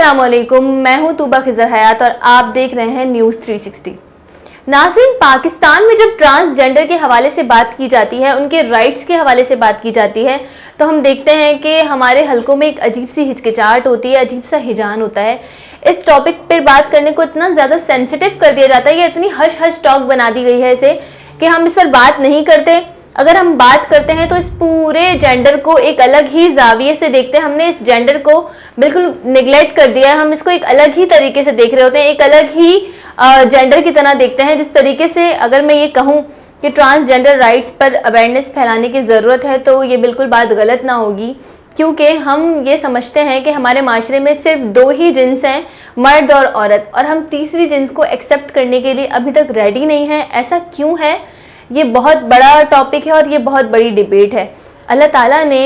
अस्सलामुअलैकुम, मैं हूं तूबा खिजर हयात और आप देख रहे हैं न्यूज़ 360। नाज़रीन, पाकिस्तान में जब ट्रांसजेंडर के हवाले से बात की जाती है, उनके राइट्स के हवाले से बात की जाती है, तो हम देखते हैं कि हमारे हलकों में एक अजीब सी हिचकिचाहट होती है, अजीब सा हिजान होता है। इस टॉपिक पर बात करने को इतना ज़्यादा सेंसिटिव कर दिया जाता है, या इतनी हश हश टॉक बना दी गई है इसे कि हम इस पर बात नहीं करते। अगर हम बात करते हैं तो इस पूरे जेंडर को एक अलग ही जाविये से देखते हैं। हमने इस जेंडर को बिल्कुल निगलेक्ट कर दिया है, हम इसको एक अलग ही तरीके से देख रहे होते हैं, एक अलग ही जेंडर की तरह देखते हैं। जिस तरीके से अगर मैं ये कहूँ कि ट्रांसजेंडर राइट्स पर अवेयरनेस फैलाने की ज़रूरत है, तो ये बिल्कुल बात गलत ना होगी, क्योंकि हम ये समझते हैं कि हमारे माशरे में सिर्फ दो ही जिन्स हैं, मर्द और औरत, और हम तीसरी जिन्स को एक्सेप्ट करने के लिए अभी तक रेडी नहीं हैं। ऐसा क्यों है? ये बहुत बड़ा टॉपिक है और ये बहुत बड़ी डिबेट है। अल्लाह ताला ने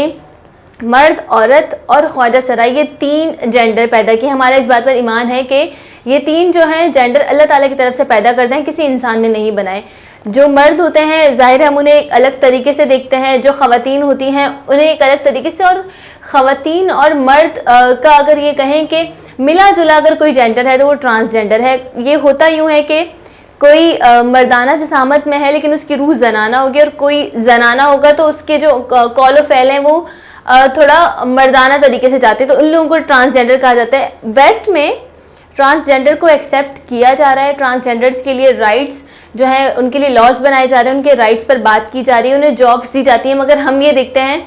मर्द, औरत और ख्वाजा सराय, ये तीन जेंडर पैदा किए। हमारा इस बात पर ईमान है कि ये तीन जो हैं जेंडर अल्लाह ताला की तरफ से पैदा करते हैं, किसी इंसान ने नहीं बनाए। जो मर्द होते हैं ज़ाहिर है हम उन्हें एक अलग तरीके से देखते हैं, जो ख़वातीन होती हैं उन्हें एक अलग तरीके से, और ख़वातीन और मर्द का अगर ये कहें कि मिला जुला अगर कोई जेंडर है तो वो ट्रांसजेंडर है। ये होता यूँ है कि कोई मर्दाना जसामत में है लेकिन उसकी रूह जनाना होगी, और कोई जनाना होगा तो उसके जो कॉल और फैल हैं वो थोड़ा मर्दाना तरीके से जाते हैं, तो उन लोगों को ट्रांसजेंडर कहा जाता है। वेस्ट में ट्रांसजेंडर को एक्सेप्ट किया जा रहा है, ट्रांसजेंडर्स के लिए राइट्स जो है उनके लिए लॉज बनाए जा रहे हैं, उनके राइट्स पर बात की जा रही है, उन्हें जॉब्स दी जाती हैं। मगर हम ये देखते हैं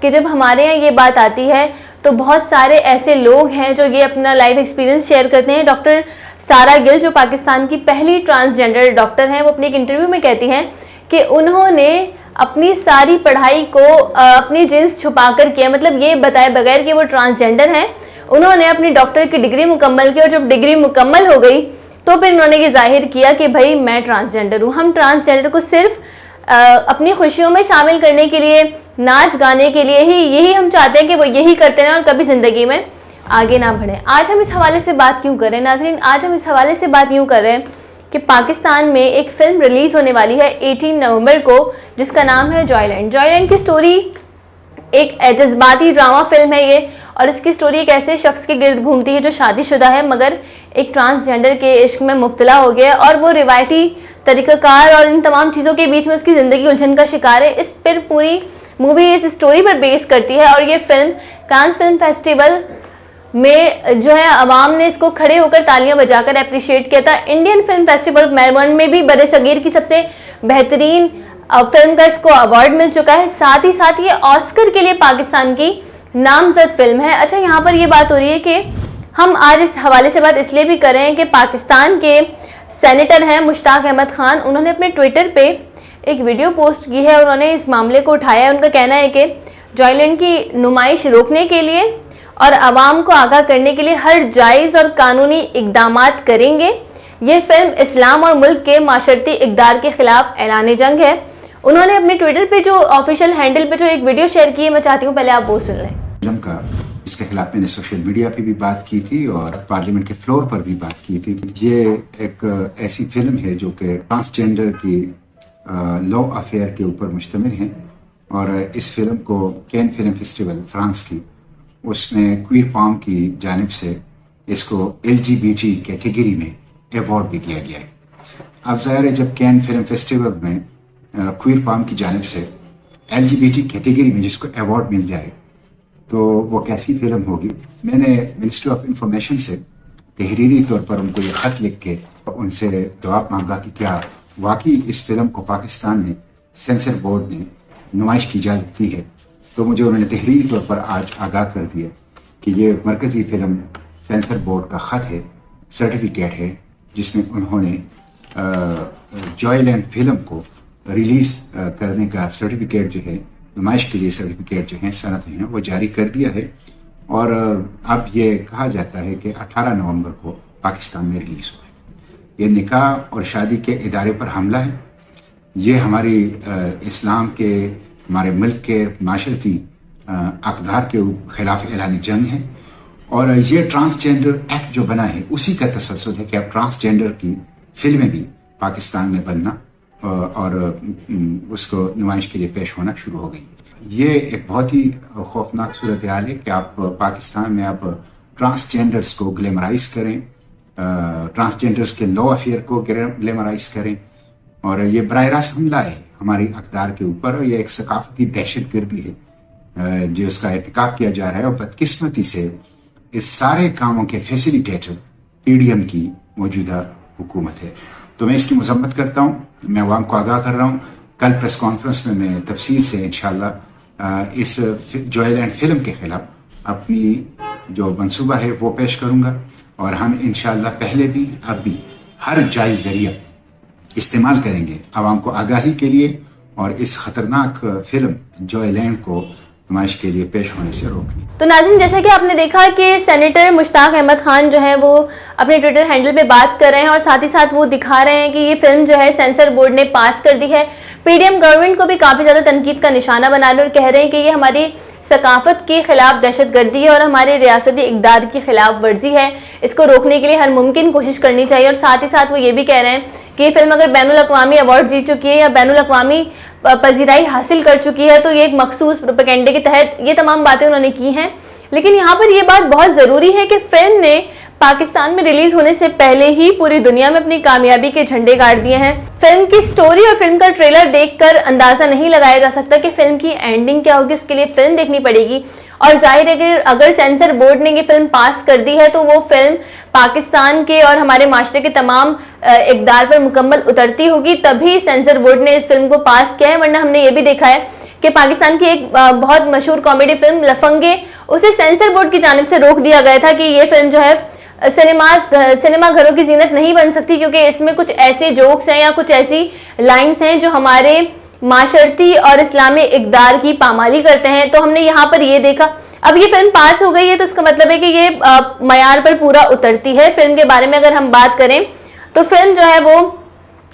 कि जब हमारे यहाँ ये बात आती है तो बहुत सारे ऐसे लोग हैं जो ये अपना लाइफ एक्सपीरियंस शेयर करते हैं। डॉक्टर सारा गिल, जो पाकिस्तान की पहली ट्रांसजेंडर डॉक्टर हैं, वो अपने एक इंटरव्यू में कहती हैं कि उन्होंने अपनी सारी पढ़ाई को अपनी जिन्स छुपा कर किया, मतलब ये बताए बगैर कि वो ट्रांसजेंडर हैं। उन्होंने अपनी डॉक्टर की डिग्री मुकम्मल की, और जब डिग्री मुकम्मल हो गई तो फिर उन्होंने ये जाहिर किया कि भाई मैं ट्रांसजेंडर हूँ। हम ट्रांसजेंडर को सिर्फ अपनी खुशियों में शामिल करने के लिए, नाच गाने के लिए ही, यही हम चाहते हैं कि वो यही करते रहें और कभी ज़िंदगी में आगे ना बढ़ें। आज हम इस हवाले से बात क्यों कर रहे हैं नाज़रीन? आज हम इस हवाले से बात यूँ कर रहे हैं कि पाकिस्तान में एक फ़िल्म रिलीज़ होने वाली है 18 नवंबर को, जिसका नाम है जॉयलैंड। जॉयलैंड की स्टोरी एक जज्बाती ड्रामा फिल्म है ये, और इसकी स्टोरी एक ऐसे शख्स के गिर्द घूमती है जो शादीशुदा है मगर एक ट्रांसजेंडर के इश्क में मुब्तला हो गया, और वो रिवायती तरीक़ाकार और इन तमाम चीज़ों के बीच में उसकी ज़िंदगी उलझन का शिकार है। इस पर पूरी मूवी इस स्टोरी पर बेस करती है, और ये फिल्म कांस फिल्म फेस्टिवल में जो है अवाम ने इसको खड़े होकर तालियां बजाकर अप्रिशिएट किया था। इंडियन फिल्म फेस्टिवल मेलबर्न में भी बड़े सगीर की सबसे बेहतरीन फिल्म का इसको अवार्ड मिल चुका है। साथ ही साथ ये ऑस्कर के लिए पाकिस्तान की नामजद फिल्म है। अच्छा, यहाँ पर ये बात हो रही है कि हम आज इस हवाले से बात इसलिए भी कर रहे हैं कि पाकिस्तान के सेनेटर हैं मुश्ताक अहमद खान, उन्होंने अपने ट्विटर पे एक वीडियो पोस्ट की है, उन्होंने इस मामले को उठाया है। उनका कहना है कि जॉयलैंड की नुमाइश रोकने के लिए और आवाम को आगाह करने के लिए हर जायज़ और कानूनी इक़दामात करेंगे। ये फिल्म इस्लाम और मुल्क के माशरती इक़दार के ख़िलाफ़ ऐलान जंग है। उन्होंने अपने ट्विटर पे जो ऑफिशियल हैंडल पे जो एक वीडियो शेयर की है, मैं चाहती हूँ पहले आप वो सुन लें। फिल्म का इसके खिलाफ मैंने सोशल मीडिया पे भी बात की थी और पार्लियामेंट के फ्लोर पर भी बात की थी। ये एक ऐसी फिल्म है जो कि ट्रांसजेंडर की लॉ अफेयर के ऊपर मुश्तमिल है, और इस फिल्म को कैन फिल्म फेस्टिवल फ्रांस की उसने क्वीर पाम की जानिब से इसको LGBT कैटेगरी में अवार्ड भी दिया गया है। अब ज़ाहिर है जब कैन फिल्म फेस्टिवल में क्वीर पाम की जानिब से LGBT कैटेगरी में जिसको अवार्ड मिल जाए तो वो कैसी फिल्म होगी। मैंने मिनिस्ट्री ऑफ इंफॉर्मेशन से तहरीरी तौर पर उनको ये ख़त लिख के उनसे जवाब मांगा कि क्या वाकई इस फिल्म को पाकिस्तान में सेंसर बोर्ड ने नुमाइश की इजाज़त दी है। तो मुझे उन्होंने तहरीरी तौर पर आज आगाह कर दिया कि ये मरकज़ी फिल्म सेंसर बोर्ड का ख़त है, सर्टिफिकेट है, जिसमें उन्होंने जॉयलैंड फिल्म को रिलीज़ करने का सर्टिफिकेट जो है, नुमाइश के लिए सर्टिफिकेट जो है, सनद हैं, वो जारी कर दिया है। और अब ये कहा जाता है कि 18 नवंबर को पाकिस्तान में रिलीज़ हुआ है। ये निकाह और शादी के इदारे पर हमला है। ये हमारी इस्लाम के, हमारे मुल्क के माशरती अक़दार के ख़िलाफ़ ऐलान जंग है, और ये ट्रांसजेंडर एक्ट जो बना है उसी का तसल्सल है कि अब ट्रांसजेंडर की फिल्में भी पाकिस्तान में बनना और उसको नुमाइश के लिए पेश होना शुरू हो गई। ये एक बहुत ही खौफनाक सूरत हाल है कि आप पाकिस्तान में अब ट्रांसजेंडर्स को ग्लैमराइज करें, ट्रांसजेंडर्स के लॉ अफेयर को ग्लैमराइज करें। और ये बराह रास्त हमला है हमारी अक़दार के ऊपर, और ये एक सकाफती दहशतगर्दी है जो इसका इर्तिकाब किया जा रहा है। और बदकिस्मती से इस सारे कामों के फैसिलिटेटर PDM की मौजूदा हुकूमत है। तो मैं इसकी मजम्मत करता हूँ, मैं अवाम को आगाह कर रहा हूँ। कल प्रेस कॉन्फ्रेंस में मैं तफसील से इंशाल्लाह इस जॉयलैंड फिल्म के खिलाफ अपनी जो मंसूबा है वो पेश करूँगा। और हम इंशाल्लाह पहले भी अब भी हर जायज़ जरिया इस्तेमाल करेंगे आवाम को आगाही के लिए और इस खतरनाक फिल्म जॉयलैंड को नुमाइश के लिए पेश होने से रोकने। तो नाज़रीन, जैसा कि आपने देखा कि सेनेटर मुश्ताक अहमद खान जो है वो अपने ट्विटर हैंडल पे बात कर रहे हैं और साथ ही साथ वो दिखा रहे हैं कि ये फिल्म जो है सेंसर बोर्ड ने पास कर दी है। PDM गवर्नमेंट को भी काफ़ी ज़्यादा तनकीद का निशाना बना रहे और कह रहे हैं कि ये हमारी सकाफत के खिलाफ दहशतगर्दी है और हमारे रियासती इक़दार की खिलाफ वर्जी है। इसको रोकने के लिए हर मुमकिन कोशिश करनी चाहिए। और साथ ही साथ वो ये भी कह रहे हैं कि ये फिल्म अगर बैनुल अक़वामी अवार्ड जीत चुकी है या बैनुल अक़वामी पजीराई हासिल कर चुकी है तो ये एक मखसूस प्रोपेगेंडे के तहत ये तमाम बातें उन्होंने की हैं। लेकिन यहाँ पर ये बात बहुत ज़रूरी है कि फिल्म ने पाकिस्तान में रिलीज होने से पहले ही पूरी दुनिया में अपनी कामयाबी के झंडे गाड़ दिए हैं। फिल्म की स्टोरी और फिल्म का ट्रेलर देखकर अंदाजा नहीं लगाया जा सकता कि फिल्म की एंडिंग क्या होगी, उसके लिए फिल्म देखनी पड़ेगी। और जाहिर है कि अगर सेंसर बोर्ड ने ये फिल्म पास कर दी है तो वो फिल्म पाकिस्तान के और हमारे माशरे के तमाम इक़दार पर मुकम्मल उतरती होगी, तभी सेंसर बोर्ड ने इस फिल्म को पास किया है। वरना हमने ये भी देखा है कि पाकिस्तान की एक बहुत मशहूर कॉमेडी फिल्म लफंगे, उसे सेंसर बोर्ड की जानिब से रोक दिया गया था कि ये फिल्म जो है सिनेमा घरों की जीनत नहीं बन सकती, क्योंकि इसमें कुछ ऐसे जोक्स हैं या कुछ ऐसी लाइंस हैं जो हमारे माशरती और इस्लामी इक़दार की पामाली करते हैं। तो हमने यहाँ पर ये देखा। अब ये फिल्म पास हो गई है तो इसका मतलब है कि ये मयार पर पूरा उतरती है। फिल्म के बारे में अगर हम बात करें तो फिल्म जो है वो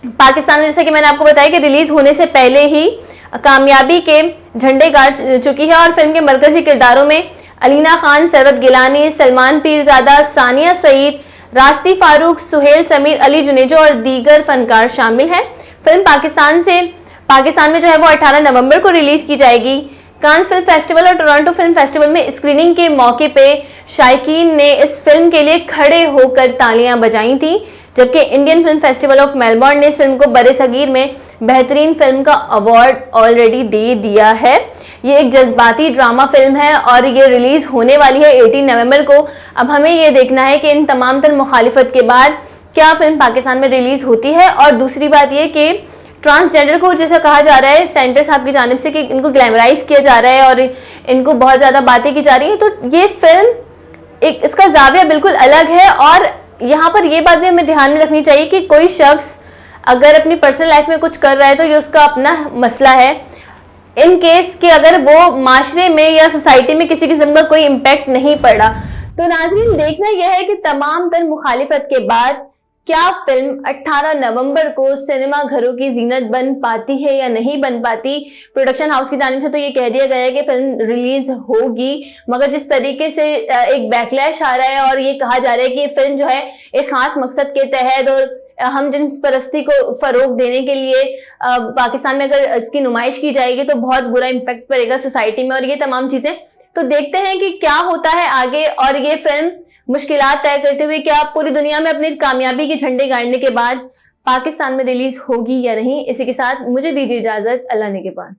पाकिस्तान में, जैसे कि मैंने आपको बताया कि रिलीज होने से पहले ही कामयाबी के झंडे गाड़ चुकी है। और फिल्म के मरकजी किरदारों में अलीना खान, सरवत गिलानी, सलमान पीरजादा, सानिया सईद, रास्ती फारूक, सुहेल समीर, अली जुनेजो और दीगर फनकार शामिल हैं। फिल्म पाकिस्तान में जो है वो 18 नवंबर को रिलीज की जाएगी। कांस फिल्म फेस्टिवल और टोरंटो फिल्म फेस्टिवल में स्क्रीनिंग के मौके पे शायकीन ने इस फिल्म के लिए खड़े होकर तालियां बजाई थी, जबकि Indian film festival of Melbourne ने इस फिल्म को बरे-सगीर में बेहतरीन फिल्म का अवार्ड ऑलरेडी दे दिया है। ये एक जज्बाती ड्रामा फिल्म है और ये रिलीज होने वाली है 18 नवंबर को। अब हमें ये देखना है कि इन तमाम तर मुखालिफत के बाद क्या फिल्म पाकिस्तान में रिलीज होती है। और दूसरी बात ये कि ट्रांसजेंडर को जैसा कहा जा रहा है सेंटर साहब की जानिब से कि इनको ग्लैमराइज किया जा रहा है और इनको बहुत ज़्यादा बातें की जा रही हैं, तो ये फिल्म इसका जाविया बिल्कुल अलग है। और यहाँ पर ये बात भी हमें ध्यान में रखनी चाहिए कि कोई शख्स अगर अपनी पर्सनल लाइफ में कुछ कर रहा है तो ये उसका अपना मसला है। इन केस कि अगर वो माशरे में या सोसाइटी में किसी किस्म का कोई इम्पैक्ट नहीं पड़ा। तो नाज़रीन, देखना यह है कि तमाम तर मुखालिफत के बाद क्या फिल्म 18 नवंबर को सिनेमा घरों की जीनत बन पाती है या नहीं बन पाती। प्रोडक्शन हाउस की जानिब से तो ये कह दिया गया है कि फिल्म रिलीज होगी, मगर जिस तरीके से एक बैकलैश आ रहा है और ये कहा जा रहा है कि ये फिल्म जो है एक खास मकसद के तहत और हम जिन्स परस्ती को फरोग देने के लिए पाकिस्तान में अगर इसकी नुमाइश की जाएगी तो बहुत बुरा इम्पैक्ट पड़ेगा सोसाइटी में और ये तमाम चीजें। तो देखते हैं कि क्या होता है आगे। और ये फिल्म मुश्किलात तय करते हुए क्या पूरी दुनिया में अपनी कामयाबी के झंडे गाड़ने के बाद पाकिस्तान में रिलीज होगी या नहीं। इसी के साथ मुझे दीजिए इजाजत। अल्लाह ने के बाद।